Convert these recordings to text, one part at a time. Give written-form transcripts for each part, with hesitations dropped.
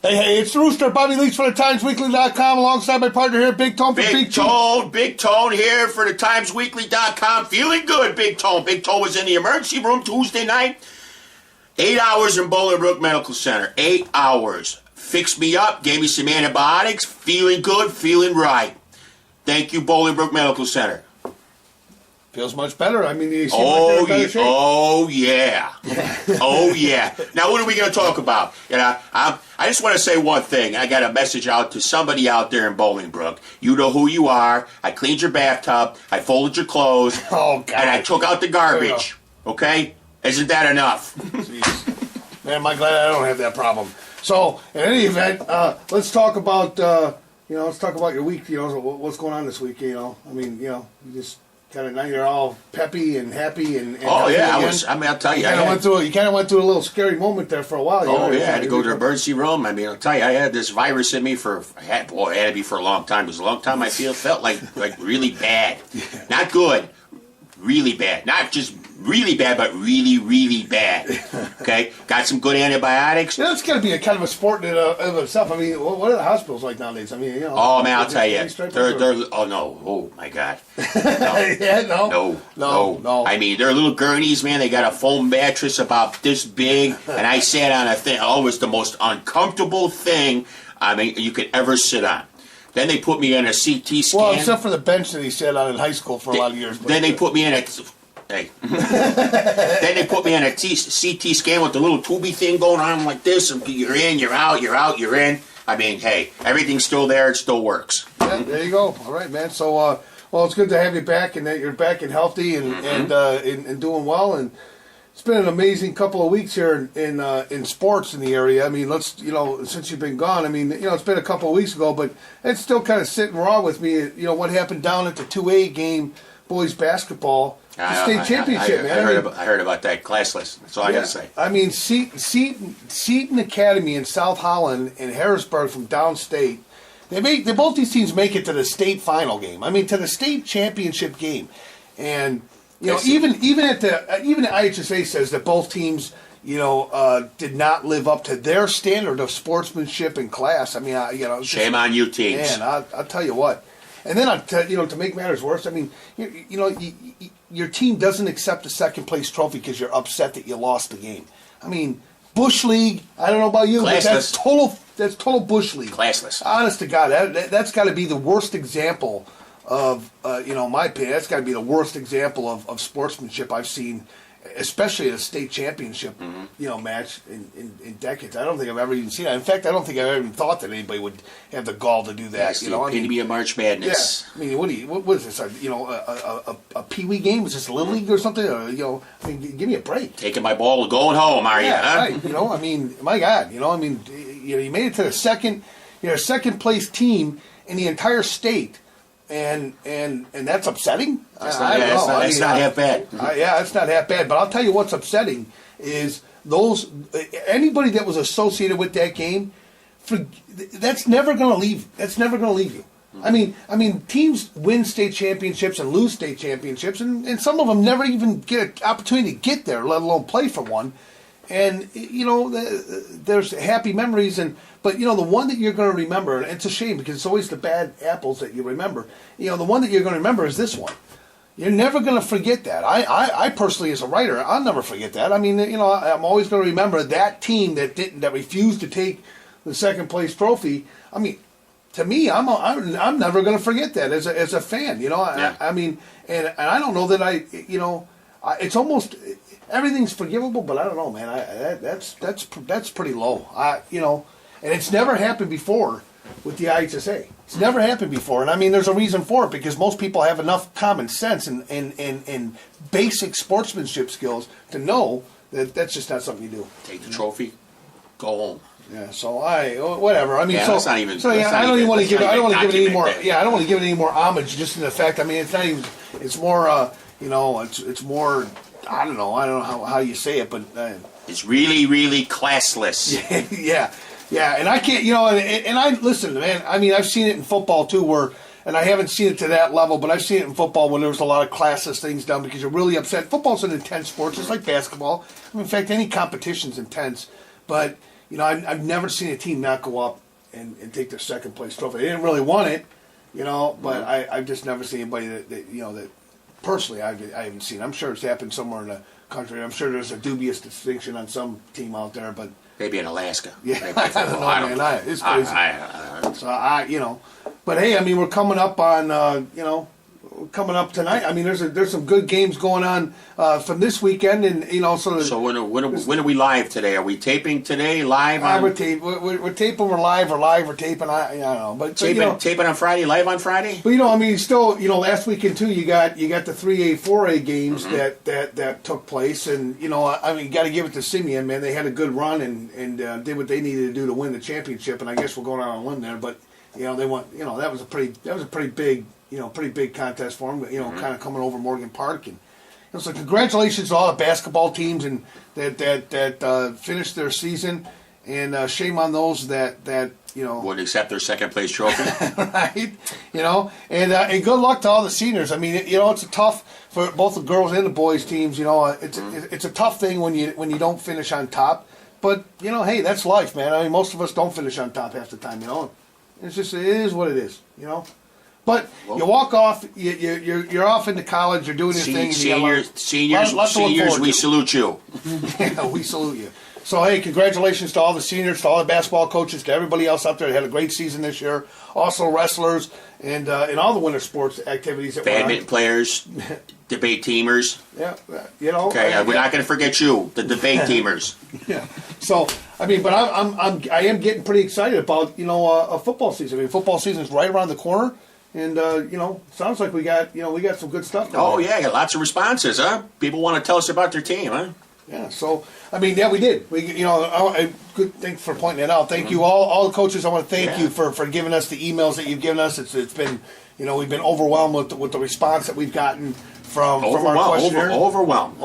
Hey, it's the Rooster, Bobby Leach for the TimesWeekly.com, alongside my partner here, Big Tone for Big Tone here for the TimesWeekly.com. Feeling good, Big Tone. Big Tone was in the emergency room Tuesday night. 8 hours in Bolingbrook Medical Center. 8 hours. Fixed me up, gave me some antibiotics. Feeling good, feeling right. Thank you, Bolingbrook Medical Center. Feels much better. I mean, you seem like you're in better shape. Oh, yeah. Oh, yeah. Now, what are we going to talk about? You know, I just want to say one thing. I got a message out to somebody out there in Bolingbrook. You know who you are. I cleaned your bathtub. I folded your clothes. Oh, God. And I took out the garbage. Okay? Isn't that enough? Jeez. Man, am I glad I don't have that problem. So, in any event, let's talk about, let's talk about your week. You know, what's going on this week, you know. I mean, you know, you just... kind of now you're all peppy and happy and oh yeah, I'll tell you, you kind of went through a little scary moment there for a while. Oh yeah, I had to go to the emergency room. I mean, I'll tell you, I had this virus in me it had to be for a long time. It was a long time. I felt like really bad, not good, really bad, not just really bad, but really, really bad. Okay, got some good antibiotics. Yeah, it's got to be a kind of a sport in of itself. I mean, what are the hospitals like nowadays? I mean, you know. Oh man, I'll tell you, they're oh no, oh my God. No. No. I mean, they're little gurneys, man. They got a foam mattress about this big, and I sat on a thing. Oh, it was the most uncomfortable thing I mean you could ever sit on. Then they put me in a CT scan. Well, except for the bench that he sat on in high school for a lot of years. Then they put me in a. Hey. Then they put me on a CT scan with the little tubey thing going on like this, and you're in, you're out, you're out, you're in. I mean, hey, everything's still there. It still works. Yeah, there you go. All right, man. So, well, it's good to have you back, and that you're back and healthy and doing well. And it's been an amazing couple of weeks here in sports in the area. I mean, since you've been gone. I mean, it's been a couple of weeks ago, but it's still kind of sitting raw with me. You know what happened down at the 2A game, boys basketball. The state championship, man. I heard about that. Classless. That's all I got to say. I mean, Seton Academy in South Holland and Harrisburg from downstate, both these teams make it to the state final game. I mean, to the state championship game, and even the IHSA says that both teams did not live up to their standard of sportsmanship and class. I mean, shame on you teams. Man, I'll tell you what. And then to make matters worse, I mean, your team doesn't accept a second place trophy because you're upset that you lost the game. I mean, Bush League. I don't know about you, but that's total Bush League. Classless. Honest to God, that's got to be the worst example of my opinion. That's got to be the worst example of sportsmanship I've seen, especially at a state championship, match in decades. I don't think I've ever even seen that. In fact, I don't think I've ever even thought that anybody would have the gall to do that. Yes, the epitome of March Madness. Yeah. I mean, what is this? A peewee game? Is this a little league or something? Or, I mean, give me a break. Taking my ball and going home, are you? Huh? Right. I mean, my God. You made it to the second place team in the entire state. And that's upsetting. That's not half bad. It's not half bad. But I'll tell you what's upsetting is anybody that was associated with that game. That's never going to leave. That's never going to leave you. Mm-hmm. I mean, teams win state championships and lose state championships, and some of them never even get an opportunity to get there, let alone play for one. And there's happy memories, but the one that you're going to remember, and it's a shame because it's always the bad apples that you remember. The one that you're going to remember is this one. You're never going to forget that. I personally, as a writer, I'll never forget that. I mean, I'm always going to remember that team that refused to take the second place trophy. I mean, to me, I'm never going to forget that as a fan. Yeah. I mean, and I don't know that it's almost. Everything's forgivable, but I don't know, man. That's pretty low. And it's never happened before with the IHSA. It's never happened before, and I mean, there's a reason for it because most people have enough common sense and basic sportsmanship skills to know that that's just not something you do. Take the trophy, go home. Yeah. So whatever. I mean, yeah, that's not even. So yeah, I don't want to give it any more. Yeah, I don't want to give it any more homage. Just in the fact, I mean, it's not even. It's more. It's more. I don't know how you say it, but it's really, really classless. Yeah, and I can't, and I listen, man. I mean, I've seen it in football too, and I haven't seen it to that level, but I've seen it in football when there was a lot of classless things done because you're really upset. Football's an intense sport, just like basketball. I mean, in fact, any competition's intense, but I've never seen a team not go up and take their second place trophy. They didn't really want it, but I've just never seen anybody that personally I haven't seen. I'm sure it's happened somewhere in the country. I'm sure there's a dubious distinction on some team out there, but Maybe in Alaska. yeah, Maybe I don't know, man. It's crazy. So but hey, I mean, we're coming up on coming up tonight. I mean, there's some good games going on from this weekend, and So when are we live today? Are we taping today live? We're taping. We're live. We're live. We're taping. I don't know, but taping on Friday. Live on Friday. But I mean, still, last weekend too, you got the 3A, 4A games that took place, and I mean, you got to give it to Simeon, man. They had a good run and did what they needed to do to win the championship, and I guess we're going out on a limb there, but they won. That was a pretty big. Pretty big contest for them, kind of coming over Morgan Park. And so congratulations to all the basketball teams and that finished their season. And shame on those that would accept their second place trophy. right? And good luck to all the seniors. I mean, it's tough for both the girls and the boys teams. It's a tough thing when you don't finish on top. But hey, that's life, man. I mean, most of us don't finish on top half the time. It is what it is. But you walk off, you're off into college, you're doing your thing. Seniors, we salute you. Yeah, we salute you. So, hey, congratulations to all the seniors, to all the basketball coaches, to everybody else out there that had a great season this year. Also wrestlers and all the winter sports activities. Badminton players, debate teamers. Yeah, Okay, we're not going to forget you, the debate teamers. Yeah. So, I mean, but I am getting pretty excited about a football season. I mean, football season is right around the corner. And sounds like we got some good stuff going on. Yeah, got lots of responses, huh? People want to tell us about their team, huh? Yeah, so I mean, yeah, we did. Good. Thanks for pointing it out. Thank you, all the coaches. I want to thank you for giving us the emails that you've given us. It's been, we've been overwhelmed with the response that we've gotten from our questionnaire. Overwhelmed.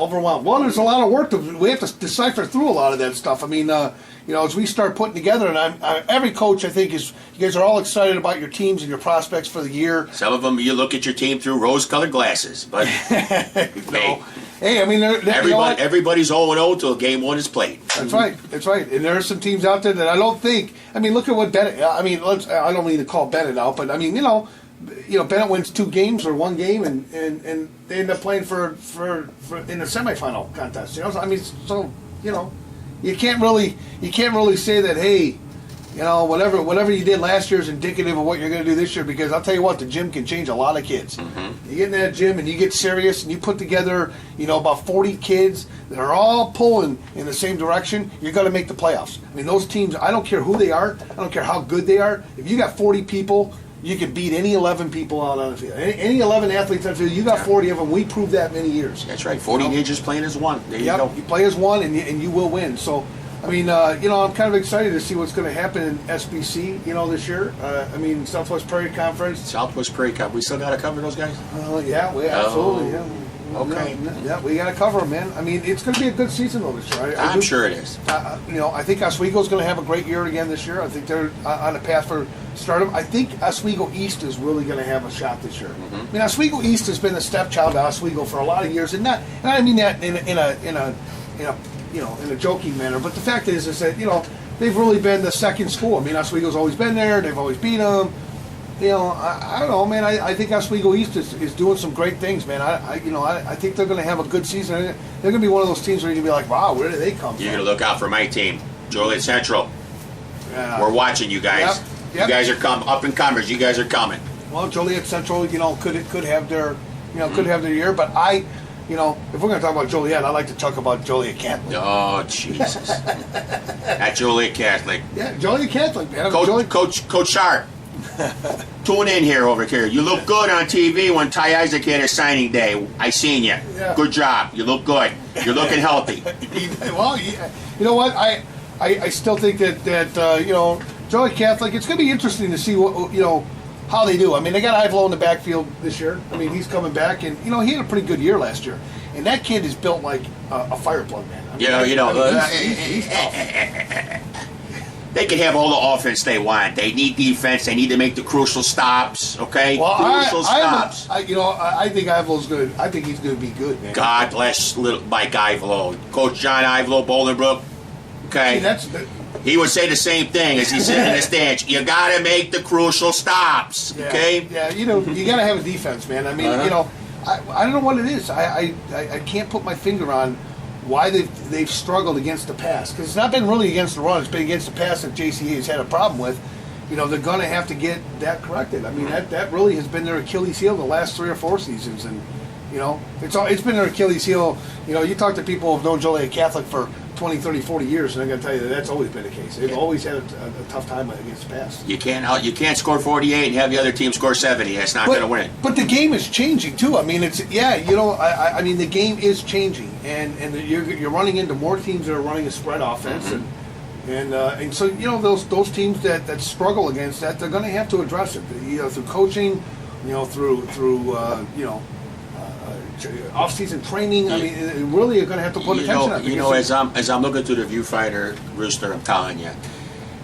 Well, there's a lot of work we have to decipher through a lot of that stuff. I mean, as we start putting together, and every coach, I think, you guys are all excited about your teams and your prospects for the year. Some of them, you look at your team through rose-colored glasses, but Hey, I mean, everybody's 0-0 till game one is played. That's right. And there are some teams out there that I don't think. I mean, look at what Bennett. I mean, I don't mean to call Bennett out, but I mean, Bennett wins 2 games or 1 game, and they end up playing for in the semifinal contest. I mean, so you can't really say that. Hey, whatever you did last year is indicative of what you're going to do this year, because I'll tell you what, the gym can change a lot of kids. You get in that gym and you get serious and you put together, about 40 kids that are all pulling in the same direction, you're going to make the playoffs. I mean, those teams, I don't care who they are, I don't care how good they are. If you got 40 people, you can beat any 11 people out on the field. Any 11 athletes on the field, you got 40 of them. We proved that many years. That's right. 40 ninjas playing as one. There you go. You play as one, and you will win. So, I mean, I'm kind of excited to see what's going to happen in SBC, this year. I mean, Southwest Prairie Conference. Southwest Prairie Conference. We still got to cover those guys? Yeah, we absolutely. Yeah. Okay. Yeah, we got to cover them, man. I mean, it's going to be a good season though this year. I'm sure it is. I think Oswego's going to have a great year again this year. I think they're on a path for stardom. I think Oswego East is really going to have a shot this year. I mean, Oswego East has been the stepchild of Oswego for a lot of years, and I mean that in a joking manner. But the fact is that they've really been the second school. I mean, Oswego's always been there. They've always beat them. I don't know, man. I think Oswego East is doing some great things, man. I think they're going to have a good season. They're going to be one of those teams where you're going to be like, wow, where did they come from? You're going to look out for my team, Joliet Central. We're watching you guys. Yep. You guys are up and comers. You guys are coming. Well, Joliet Central, could have their, could have their year. But if we're going to talk about Joliet, I'd like to talk about Joliet Catholic. Oh, Jesus. At Joliet Catholic. Yeah, Joliet Catholic, man. Coach Sharp. Tune in over here. You look good on TV when Ty Isaac had his signing day. I seen you. Yeah. Good job. You look good. You're looking healthy. Well, you know what? I still think that Joliet Catholic. It's going to be interesting to see what how they do. I mean, they got Ivelo in the backfield this year. I mean, he's coming back, and he had a pretty good year last year. And that kid is built like a fireplug, man. He's tough. They can have all the offense they want. They need defense. They need to make the crucial stops. Okay, well, crucial stops. I think Ivelo's good. I think he's going to be good, man. God bless little Mike Ivelo, Coach John Ivelo, Bolingbrook. Okay, see, he would say the same thing as he's sitting in the stands. You got to make the crucial stops, okay? Yeah, you got to have a defense, man. I mean, I don't know what it is. I can't put my finger on why they've struggled against the pass, because it's not been really against the run. It's been against the pass that JCA has had a problem with. They're going to have to get that corrected. I mean, that really has been their Achilles heel the last 3 or 4 seasons, and it's been their Achilles heel. You talk to people who've known Joliet Catholic for 20, 30, 40 years, and I got to tell you that's always been the case. They've always had a tough time against the pass. You can't score 48 and have the other team score 70. That's not going to win. But the game is changing too. I mean, I mean the game is changing, and you're running into more teams that are running a spread offense, and so those teams that struggle against that, they're going to have to address it. Through coaching, through off-season training. I mean, really, you're going to have to put attention on it. As I'm looking through the viewfinder, Rooster, I'm telling you,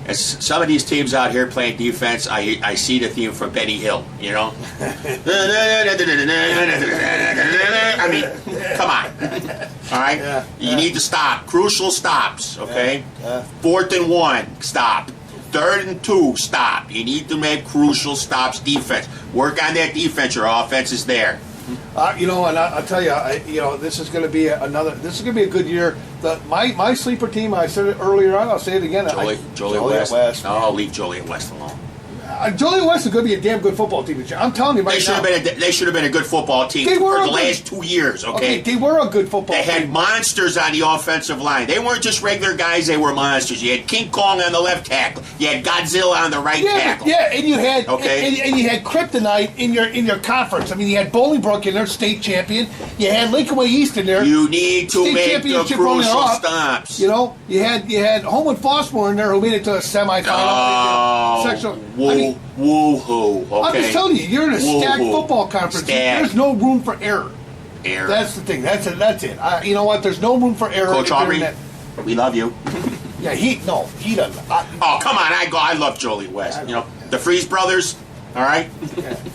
as some of these teams out here playing defense, I see the theme from Benny Hill. I mean, come on. All right, you need to stop. Crucial stops. Okay, 4th and 1, stop. 3rd and 2, stop. You need to make crucial stops. Defense. Work on that defense. Your offense is there. And I'll tell you, this is going to be This is going to be a good year. My sleeper team. I said it earlier on. I'll say it again. Joliet West. No, I'll leave Joliet West alone. Joliet West is going to be a damn good football team this year. I'm telling you right now. They should have been a good football team for the last 2 years, okay? They were a good football team. They had monsters on the offensive line. They weren't just regular guys, they were monsters. You had King Kong on the left tackle. You had Godzilla on the right tackle. Yeah, and you had and you had Kryptonite in your conference. I mean, you had Bolingbrook in their state champion. You had Lincoln Way East in there. You need to make the crucial stops. You had Homewood Flossmoor in there who made it to a semifinal. Woo-hoo. Okay. I'm just telling you, you're in a stacked football conference. There's no room for error. That's the thing. That's it. You know what? There's no room for error. Coach Aubrey, we love you. Yeah, he doesn't. Oh, come on. I love Joliet West. The Freeze brothers. All right.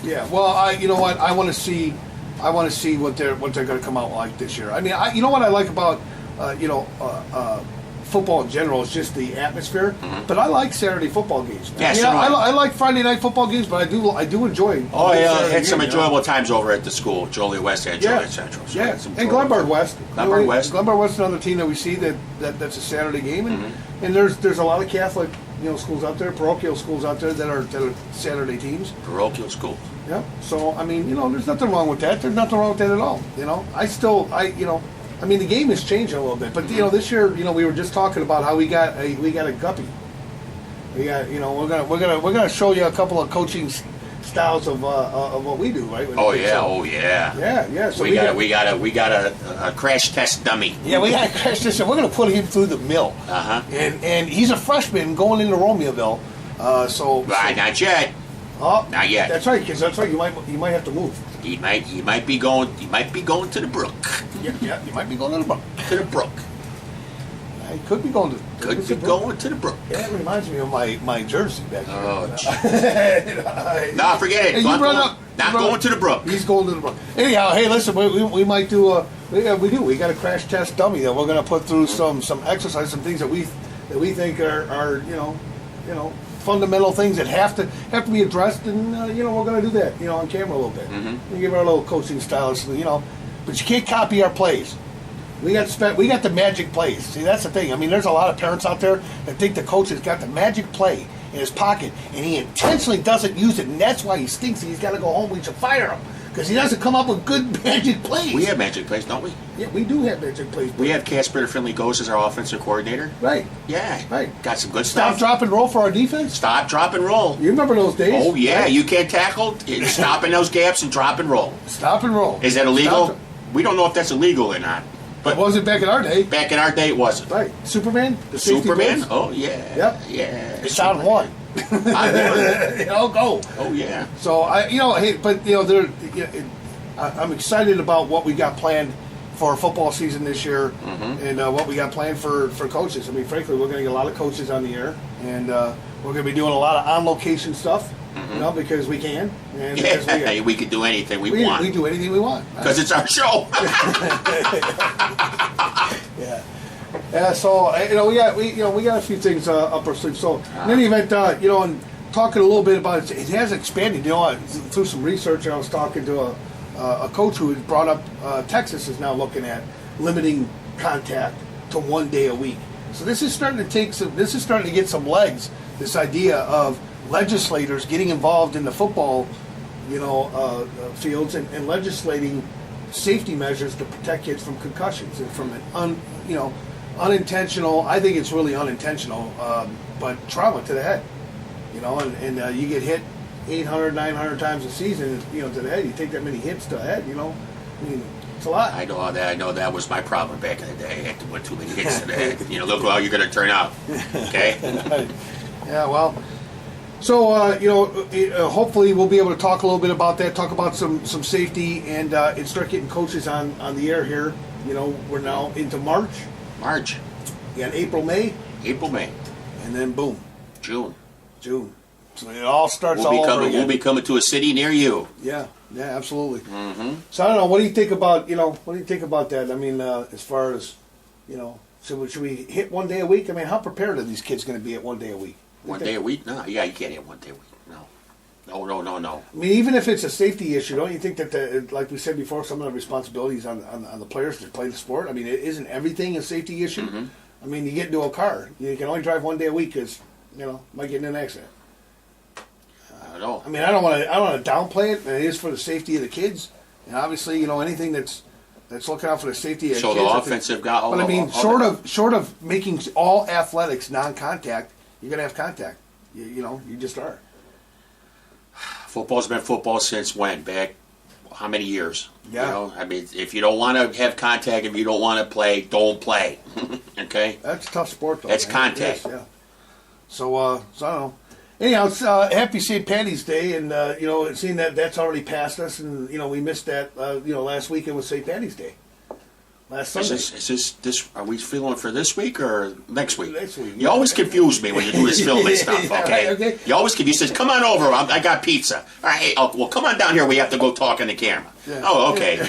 Yeah. Well, you know what? I want to see what they're going to come out like this year. I mean, you know what I like about football in general is just the atmosphere. But I like Saturday football games. Yes, I like Friday night football games, but I do enjoy. Oh yeah, I had some enjoyable times over at the school. Joliet West and Joliet Central. So and Glenbard West. Glenbard West. Glenbard West is another team that we see that's a Saturday game, and there's a lot of Catholic schools out there, parochial schools out there that are Saturday teams. Parochial schools. Yeah. So I mean, there's nothing wrong with that. There's nothing wrong with that at all. I mean, the game has changed a little bit, but this year, we were just talking about how we got a guppy. We got, we're gonna show you a couple of coaching styles of what we do, right? Oh yeah. Yeah. So we got a crash test dummy. Yeah, we got a crash test. We're gonna put him through the mill. And he's a freshman going into Romeoville. Not yet. Oh, not yet. That's right, kids. That's right. You might have to move. He might be going to the brook. Yeah. You might be going to the brook. To the brook. He could be going to. Going to the brook. Yeah, it reminds me of my jersey back there. Oh, no, forget it. Hey, going to the brook. He's going to the brook. Anyhow, hey, listen, we might do we got a crash test dummy that we're going to put through some exercise, some things that we think are fundamental things that have to be addressed, and we're going to do that on camera a little bit. We give our little coaching styles, but you can't copy our plays. We got the magic plays. See, that's the thing. I mean, there's a lot of parents out there that think the coach has got the magic play in his pocket, and he intentionally doesn't use it, and that's why he stinks, and he's got to go home. We should fire him because he doesn't come up with good magic plays. We have magic plays, don't we? Yeah, we do have magic plays. We have Casper Finley Ghost as our offensive coordinator. Right. Yeah. Right. Got some good stuff. Stop, drop, and roll for our defense. Stop, drop, and roll. You remember those days? Oh yeah, right? You can't tackle. Stop in those gaps and drop and roll. Stop and roll. Is that illegal? We don't know if that's illegal or not. But it wasn't back in our day. Back in our day, it wasn't. Right. Superman? The Superman? Goals? Oh, yeah. Yep. Yeah. It's on one. Go. Oh, yeah. So, I'm excited about what we got planned for football season this year, and what we got planned for coaches. I mean, frankly, we're going to get a lot of coaches on the air, and we're going to be doing a lot of on-location stuff. Because we can. And we can do anything we want. We do anything we want. Because it's our show. Yeah. Yeah, so we got a few things up our sleeve. So in any event, and talking a little bit about it, it has expanded. Through some research, I was talking to a coach who had brought up Texas is now looking at limiting contact to 1 day a week. So this is starting to get some legs. This idea of legislators getting involved in the football, fields and legislating safety measures to protect kids from concussions and from an unintentional. I think it's really unintentional, but trauma to the head. And you get hit 800, 900 times a season, to the head. You take that many hits to the head, I mean, it's a lot. I know that was my problem back in the day. I had to put too many hits to the head. Look how you're going to turn out. Okay? Yeah, well, so, hopefully we'll be able to talk a little bit about that, talk about some safety, and start getting coaches on the air here. We're now into March. You got April, May. And then boom. June. So it all starts all over again. We'll be coming to a city near you. Yeah, absolutely. Mm-hmm. So I don't know. What do you think about that? I mean, as far as should we hit 1 day a week? I mean, how prepared are these kids going to be at 1 day a week? 1 day a week? No, you can't hit 1 day a week. No. I mean, even if it's a safety issue, don't you think that, like we said before, some of the responsibilities on the players to play the sport? I mean, isn't everything a safety issue? Mm-hmm. I mean, you get into a car, you can only drive 1 day a week because might get in an accident. I don't know. I mean, I don't want to downplay it. It is for the safety of the kids, and obviously, anything that's looking out for the safety of so kids. the offensive guy. But I mean, short of making all athletics non-contact, you're gonna have contact. You just are. Football's been football since when? Back how many years? Yeah. I mean, if you don't want to have contact, if you don't want to play, don't play. Okay. That's a tough sport, though. That's man. contact. Yeah. So I don't know. Anyhow, it's happy St. Patty's Day, and seeing that's already passed us, and we missed that. Last weekend was St. Patty's Day. Last Sunday. Is this? Are we filming for this week or next week? Next week. You always confuse me when you do this filming stuff. Okay. Okay. You always confuse. You says, "Come on over. I got pizza." All right. Well, come on down here. We have to go talk on the camera. Yeah. Oh, okay.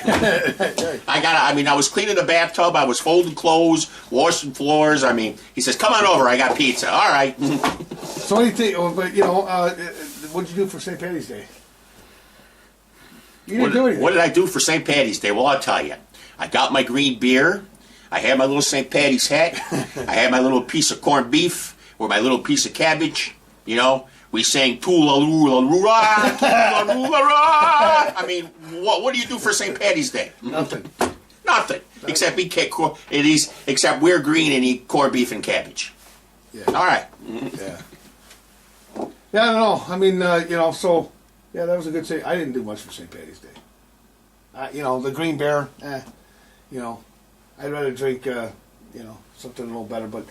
I was cleaning the bathtub. I was folding clothes, washing floors. I mean, he says, "Come on over. I got pizza." All right. So what do you think? What'd you do for St. Patty's Day? You didn't do anything. What did I do for St. Patty's Day? Well, I'll tell you. I got my green beer. I had my little St. Patty's hat. I had my little piece of corned beef with my little piece of cabbage. We sang "Toola-loo-la-loo-ra, Toola-loo-la-ra." I mean, what do you do for St. Patty's Day? Nothing. Nothing. Except except we're green and eat corned beef and cabbage. Yeah. All right. Yeah. Yeah, I don't know. I mean, so that was a good thing. I didn't do much for St. Patty's Day. The green beer. I'd rather drink, something a little better. But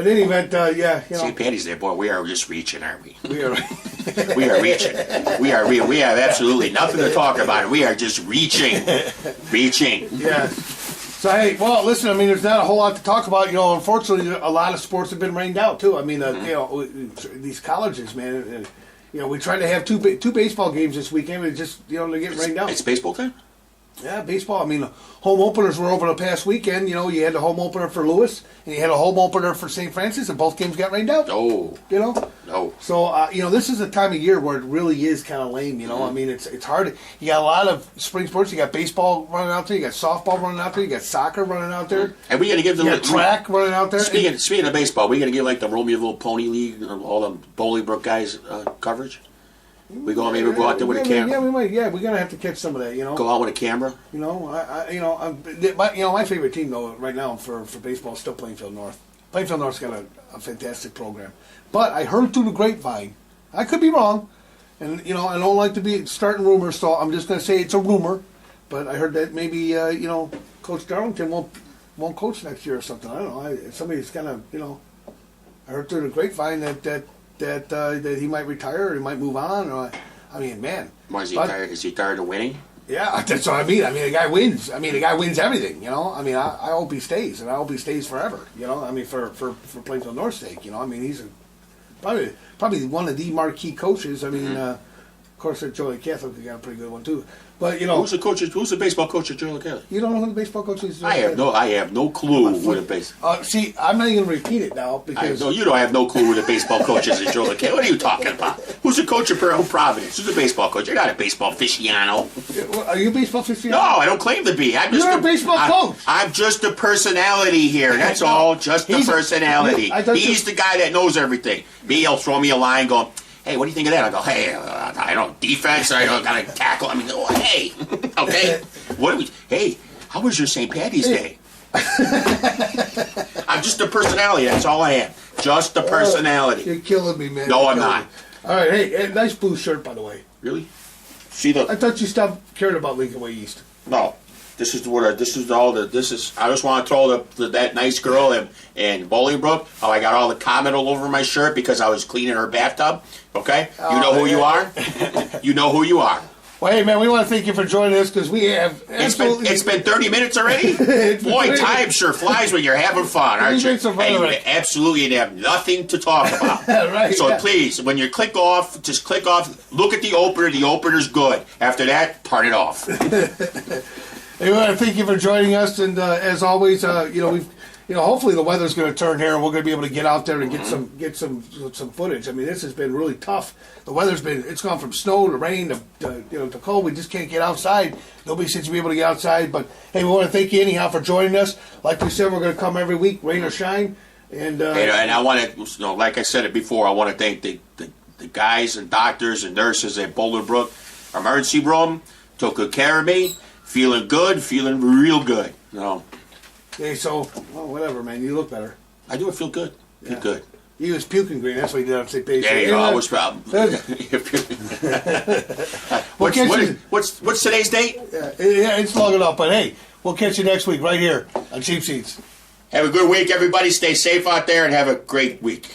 in any event, St. Patty's Day, boy, we are just reaching, aren't we? We are. We are reaching. We have absolutely nothing to talk about. We are just reaching. Yeah. So, hey, well, listen, I mean, there's not a whole lot to talk about. Unfortunately, a lot of sports have been rained out, too. I mean, these colleges, man, we tried to have two baseball games this weekend, but just, they're getting rained out. It's baseball time? Yeah, baseball. I mean, home openers were over the past weekend. You had the home opener for Lewis, and you had a home opener for St. Francis, and both games got rained out. Oh. No. So, this is a time of year where it really is kind of lame, I mean, it's hard. You got a lot of spring sports. You got baseball running out there. You got softball running out there. You got soccer running out there. And we got to give the track running out there. Speaking of baseball, we got to give the Romeo Little Pony League, all the Bolingbrook guys coverage. We go out there with a camera. Yeah, we might. Yeah, we're gonna have to catch some of that. Go out with a camera. My favorite team though right now for baseball is still Plainfield North. Plainfield North's got a fantastic program, but I heard through the grapevine. I could be wrong, and I don't like to be starting rumors, so I'm just gonna say it's a rumor. But I heard that maybe Coach Darlington won't coach next year or something. I don't know. Somebody's kind of I heard through the grapevine that he might retire or he might move on. Or, I mean, man. Why is he tired? Is he tired of winning? Yeah, that's what I mean. I mean, the guy wins. I mean, the guy wins everything. I mean, I hope he stays, and I hope he stays forever. I mean, for Plainfield North's sake. I mean, he's probably one of the marquee coaches. I mean, course, at Joliet Catholic, we got a pretty good one too. But you know, Who's the coach? Who's the baseball coach at Joliet Catholic? you don't know who the baseball coach is. I have no clue who the base. See, I'm not even going to repeat it now because No, you don't have no clue who the baseball coach is at Joliet Catholic. What are you talking about? Who's the coach at Providence? Who's the baseball coach? You're not a baseball aficionado. Are you a baseball aficionado? No, I don't claim to be. I'm just You're a baseball coach. I'm just a personality here. That's all. Just a He's a- personality. I thought He's the guy that knows everything. Me, he'll throw me a line going, hey, what do you think of that? I go, hey, I don't defense. I don't got to tackle. I mean, oh, hey, okay. What do we? Hey, how was your St. Patty's Day? I'm just a personality. That's all I am. Just a personality. You're killing me, man. No, You're I'm killing not. me. All right, hey, nice blue shirt, by the way. Really? See I the? thought you stopped caring about Lincoln Way East. No. This is what. This is all the. This is. I just want to throw that nice girl in Bolingbrook. Oh, I got all the comment all over my shirt because I was cleaning her bathtub. Okay, you know who you are. You know who you are. Well, hey, man, we want to thank you for joining us because we have absolutely. It's been 30 minutes already. Boy, time sure flies when you're having fun, aren't you? minutes of fun already. Absolutely, you have nothing to talk about. Right, So yeah. please, when you click off, just click off. Look at the opener. The opener's good. After that, turn it off. Hey, we want to thank you for joining us, and as always, hopefully the weather's going to turn here, and we're going to be able to get out there and get some footage. I mean, this has been really tough. The it's gone from snow to rain to cold. We just can't get outside. Nobody seems to be able to get outside. But hey, we want to thank you anyhow for joining us. Like we said, we're going to come every week, rain or shine. And I want to, like I said it before, I want to thank the guys and doctors and nurses at Bolingbrook Emergency Room. Took good care of me. Feeling good, feeling real good. No, hey, so whatever, man. You look better. I do feel good. Feel Yeah. good. He was puking green. That's what he did on St. Patty's. There you go. I was proud. What's today's date? Yeah, it's long enough. But hey, we'll catch you next week right here on Cheap Seats. Have a good week, everybody. Stay safe out there and have a great week.